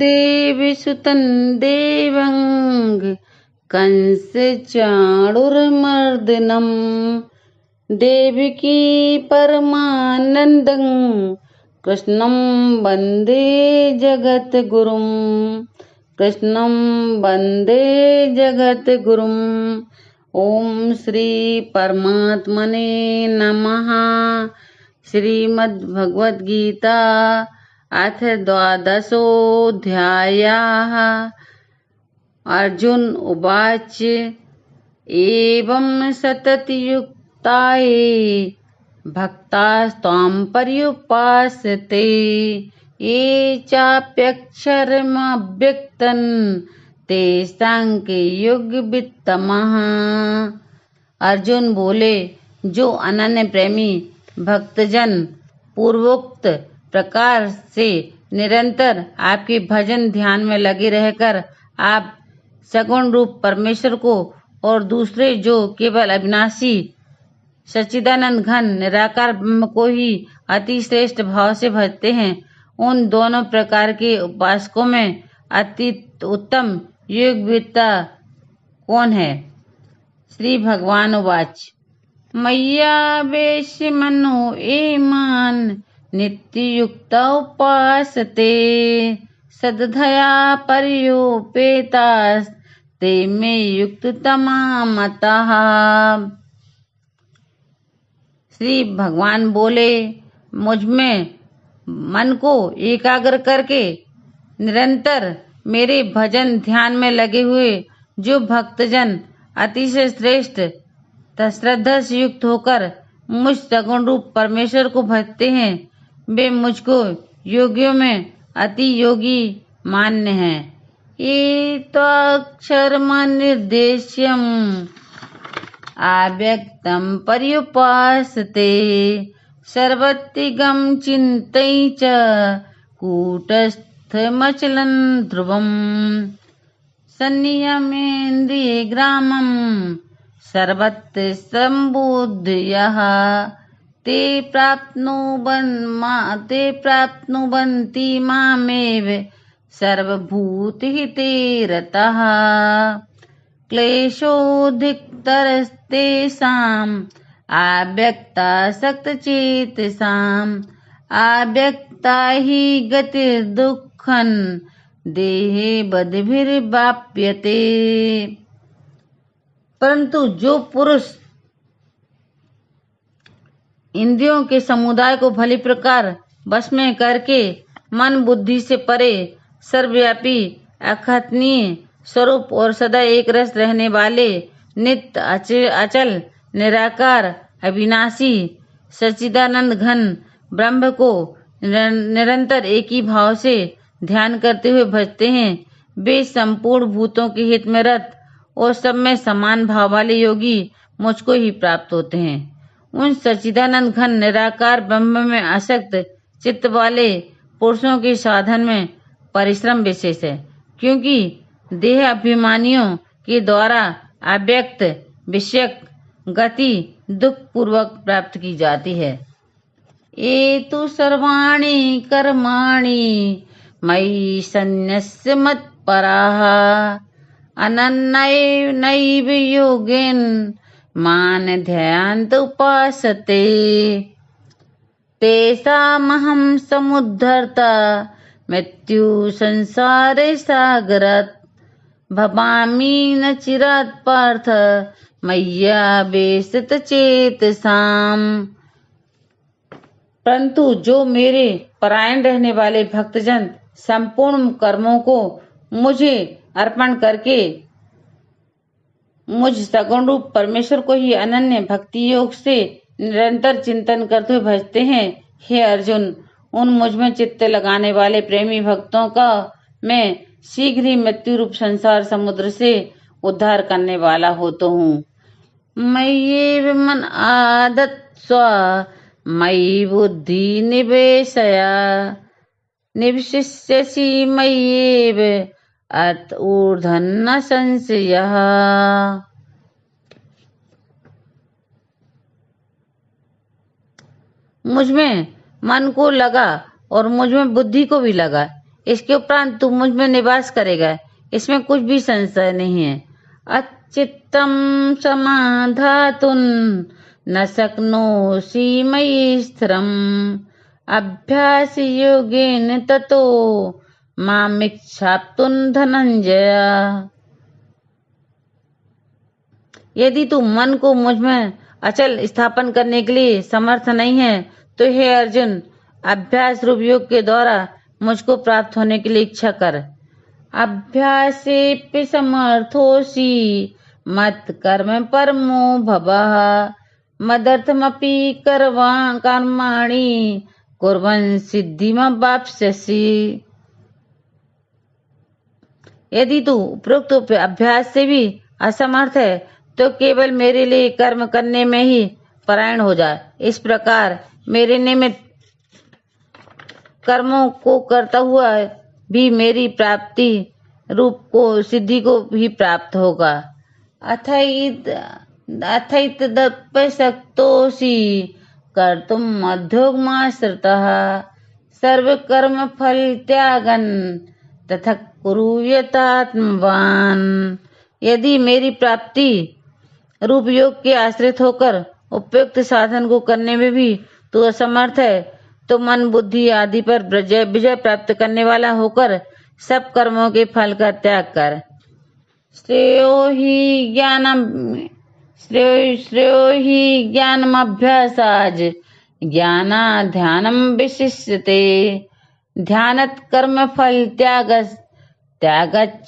देवसुतं देवं कंसचाणूरमर्दनं देवकी परमानन्दं कृष्णं वन्दे जगद्गुरुं कृष्णं वन्दे जगद्गुरुं। ओम श्री परमात्मने नमः। श्रीमद्भगवद्गीता अथ द्वादशोऽध्यायः। अर्जुन उवाच एवं सततयुक्ताये भक्तास्त्वां पर्युपासते ये चाप्यक्षरमव्यक्तं तेषां के योगवित्तमः। अर्जुन बोले, जो अनन्य प्रेमी भक्तजन पूर्वोक्त प्रकार से निरंतर आपके भजन ध्यान में लगे रहकर आप सगुण रूप परमेश्वर को और दूसरे जो केवल अविनाशी सच्चिदानंद घन निराकार ब्रह्म को ही अति श्रेष्ठ भाव से भजते हैं, उन दोनों प्रकार के उपासकों में अति उत्तम योगविद्ता कौन है। श्री भगवान उवाच मय्यावेश्य मनो ये मान् नित्ययुक्ता उपासते सद्धया पर्युपेतास्ते मे युक्ततमा मतः। श्री भगवान बोले, मुझ में मन को एकाग्र करके निरंतर मेरे भजन ध्यान में लगे हुए जो भक्तजन अतिशय श्रेष्ठ श्रद्धा से युक्त होकर मुझ सगुण रूप परमेश्वर को भजते हैं, वे मुझको योगियों में अति योगी मान्य हैं। ये तो अक्षरम निर्देश्यम अव्यक्तम पर्युपासते सर्वतिगम चिन्तय च कूटस्थमचलं ध्रुवम् संयमेन्द्रिये ग्रामं सर्वत्र सम्बुद्धयः ते प्राप्नुवन्ति मामेव सर्वभूतहिते रताः। क्लेशोऽधिकतरस्तेषाम् अव्यक्तासक्तचेतसाम् अव्यक्ता हि गतिर्दुःखं देहे बद्धिर्वाप्यते। परंतु जो पुरुष इंद्रियों के समुदाय को भली प्रकार वश में करके मन बुद्धि से परे सर्वव्यापी अखतनीय स्वरूप और सदा एक रस रहने वाले नित्य अचल निराकार अविनाशी सच्चिदानंद घन ब्रह्म को निरंतर एक ही भाव से ध्यान करते हुए भजते हैं, वे संपूर्ण भूतों के हित में रत और सब में समान भाव वाले योगी मुझको ही प्राप्त होते हैं। उन सच्चिदानंद घन निराकार ब्रह्म में आसक्त चित्त वाले पुरुषों के साधन में परिश्रम विशेष है, क्योंकि देह अभिमानियों के द्वारा अव्यक्त विषयक गति दुख पूर्वक प्राप्त की जाती है। ये तु सर्वाणि कर्माणि मयि सन्न्यस्य मत्पराः अनन्यैव योगेन मां ध्यायन्त उपासते तेषामहं समुद्धर्ता मृत्यु संसारे सागरात् भवामि न चिरात् पार्थ मय्यावेशित चेतसाम्। परंतु जो मेरे परायण रहने वाले भक्तजन संपूर्ण कर्मों को मुझे अर्पण करके मुझ सगुण रूप परमेश्वर को ही अनन्य भक्ति योग से निरंतर चिंतन करते हुए भजते हैं, हे अर्जुन, उन मुझ में चित्त लगाने वाले प्रेमी भक्तों का मैं शीघ्र ही मृत्यु रूप संसार समुद्र से उद्धार करने वाला होता हूँ। मय्येव मन आदत्स्व मयि बुद्धि निवेशया निवशिष्यसि मय्येव अत ऊर्ध्वन्न संशयः। मुझ में मन को लगा और मुझ में बुद्धि को भी लगा, इसके उपरांत तू मुझ में निवास करेगा, इसमें कुछ भी संशय नहीं है। अचित्तम समाधातुन न शक्नोषि मयि स्थिरम अभ्यास योगेन ततो मामिच्छाप्तुं धनंजय। यदि तू मन को मुझ में अचल स्थापन करने के लिए समर्थ नहीं है तो हे अर्जुन, अभ्यास रूप योग के द्वारा मुझको प्राप्त होने के लिए इच्छा कर। अभ्यासेऽपि समर्थोऽसि मत् कर्म परमो भवः मदर्थमपि कर्माणि कुर्वन् सिद्धिमवाप्स्यसि। यदि तू उपरोक्त अभ्यास से भी असमर्थ है तो केवल मेरे लिए कर्म करने में ही परायण हो जा। इस प्रकार मेरे निमित्त कर्मों को करता हुआ भी मेरी प्राप्ति रूप को सिद्धि को भी प्राप्त होगा। अथैतदप्यशक्तोऽसि कर्तुं मध्योगमाश्रितः सर्वकर्म फल त्यागन् तथा कुरु यतात्मवान्। यदि मेरी प्राप्ति रूप योग के आश्रित होकर उपयुक्त साधन को करने में भी तू असमर्थ है तो मन बुद्धि आदि पर विजय प्राप्त करने वाला होकर सब कर्मों के फल का त्याग कर। श्रेयो ही ज्ञानमभ्यासाज ज्ञाना ध्यानम विशिष्यते ध्यानत कर्म फल त्यागत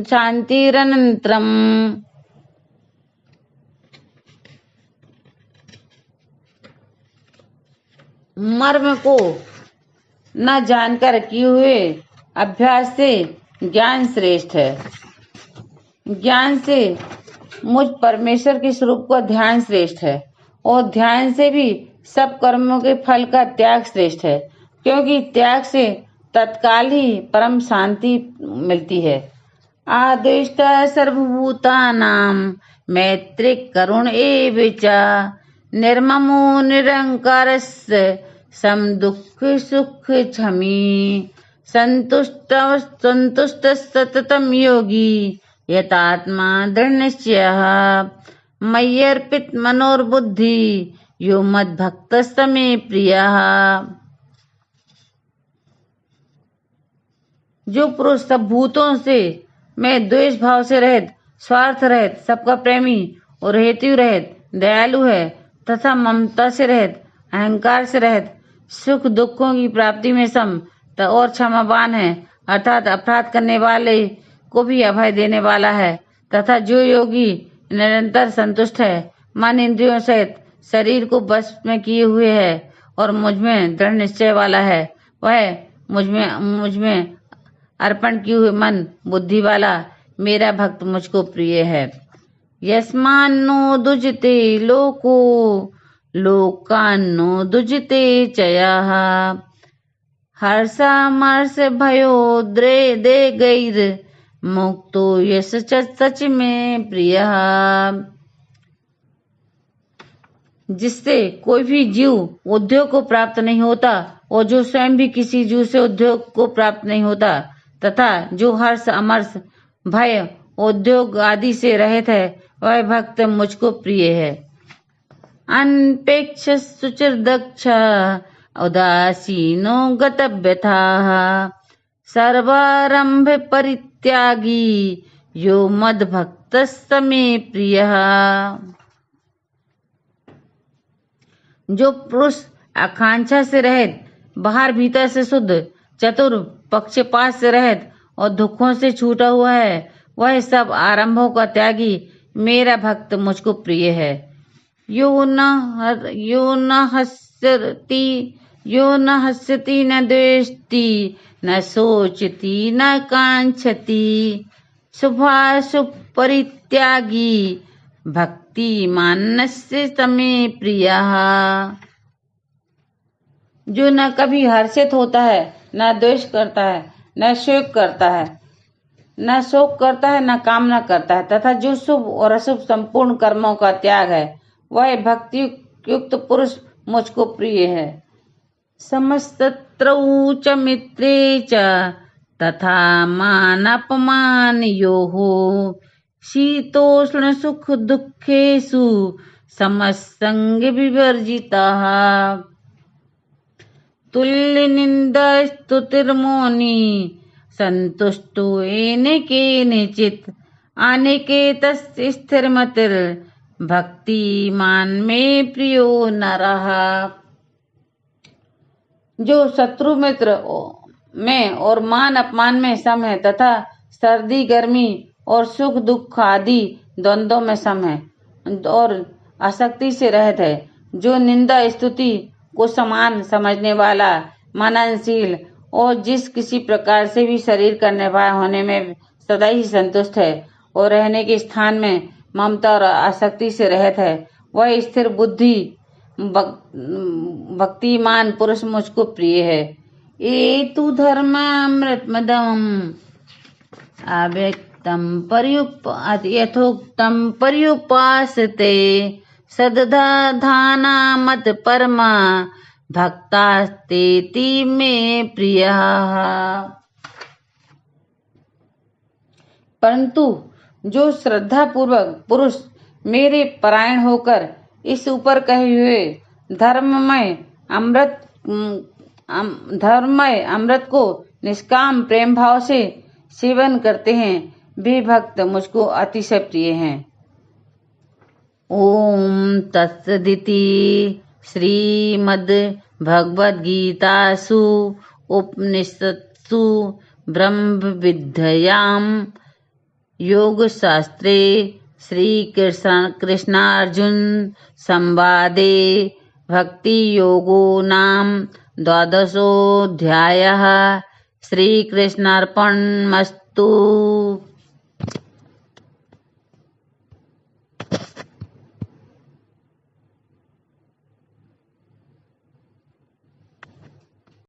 शांतिरनंतरम। मर्म को न जानकर किए हुए अभ्यास से ज्ञान श्रेष्ठ है। ज्ञान से मुझ परमेश्वर के स्वरूप का ध्यान श्रेष्ठ है और ध्यान से भी सब कर्मों के फल का त्याग श्रेष्ठ है, क्योंकि त्याग से तत्काल ही परम शांति मिलती है। आदिष्ट सर्वभूतानां मैत्रिक करुण एव च निर्ममो निरंकारस्य सम दुख सुख क्षमी संतुष्ट सततम योगी यतात्मा दृढ़ निश्चयः मय्यर्पित मनोर्बुद्धि यो मद्भक्तस्त मे प्रियः। जो पुरुष सब भूतों से मैं द्वेष भाव से रहित, स्वार्थ रहित, सबका प्रेमी और हेतु रहित, दयालु है तथा ममता से रहित, अहंकार से रहित, सुख दुखों की प्राप्ति में सम और क्षमावान है, अर्थात अपराध करने वाले को भी अभय देने वाला है, तथा जो योगी निरंतर संतुष्ट है, मन इंद्रियों सहित शरीर को बस में किए हुए है और मुझ में दृढ़ निश्चय वाला है, वह मुझ में अर्पण किए हुए मन बुद्धि वाला मेरा भक्त मुझको प्रिय है। यस्मान्नो दुजते लोको लोकान्नो दुजते चयः हर्षामर्ष भयो दे गैर मुक्तो यश सच में प्रियः। जिससे कोई भी जीव उद्योग को प्राप्त नहीं होता और जो स्वयं भी किसी जीव से उद्योग को प्राप्त नहीं होता, तथा जो हर्ष अमर्ष भय उद्योग आदि से रहित है, वह भक्त मुझको प्रिय है। अनपेक्ष सुचिर्दक्ष उदासीनो गतव्यथाः सर्वारंभ परित्यागी यो मद्भक्तस्त मे प्रियः। जो पुरुष आकांक्षा से रहित, बाहर भीतर से शुद्ध, चतुर, पक्षपात से रहित और दुखों से छूटा हुआ है, वह सब आरंभों का त्यागी मेरा भक्त मुझको प्रिय है। यो न हस्यति न द्वेष्टि न सोचति न कांक्षति शुभाशुभ परित्यागी भक्ति मानस्य तमे प्रियः। जो न कभी हर्षित होता है, न द्वेष करता है, न शोक करता है, न कामना करता है, तथा जो शुभ और अशुभ संपूर्ण कर्मों का त्याग है, वह भक्ति युक्त पुरुष मुझको प्रिय है। शत्रौ च मित्रे च तथा मानापमानयोः शीतोष्ण सुख दुःखेषु समसंग विवर्जितः तुल्य निंदा स्तुतिर्मौनी संतुष्टो येन केनचित् अनिकेतस्य स्थिरमतिर् भक्तिमान में प्रियो नरः। जो शत्रु मित्र में और मान अपमान में सम है तथा सर्दी गर्मी और सुख दुख आदि द्वंद्वों में सम है और आसक्ति से रहित है, जो निंदा स्तुति को समान समझने वाला, मननशील और जिस किसी प्रकार से भी शरीर का निर्वाह होने में सदा ही संतुष्ट है और रहने के स्थान में ममता और आसक्ति से रहित है, वह स्थिर बुद्धि भक्तिमान पुरुष मुझको प्रिय है। एतु धर्म अमृतमदम् अव्यक्तम यथोक्तम पर्युपासते सदधाना मत परमा भक्तास्तेति में प्रियः। परंतु जो श्रद्धा पूर्वक पुरुष मेरे परायण होकर इस ऊपर कहे हुए धर्ममय अमृत को निष्काम प्रेम भाव से सेवन करते हैं, वे भक्त मुझको अतिशय प्रिय हैं। ओम तत्सदिति श्रीमद् भगवद गीतासु उपनिषत्सु ब्रह्म विद्यायां योग शास्त्रे श्री कृष्णार्जुन संवादे भक्ति योगो नाम 12वाध्यायः। श्री कृष्णार्पणमस्तु।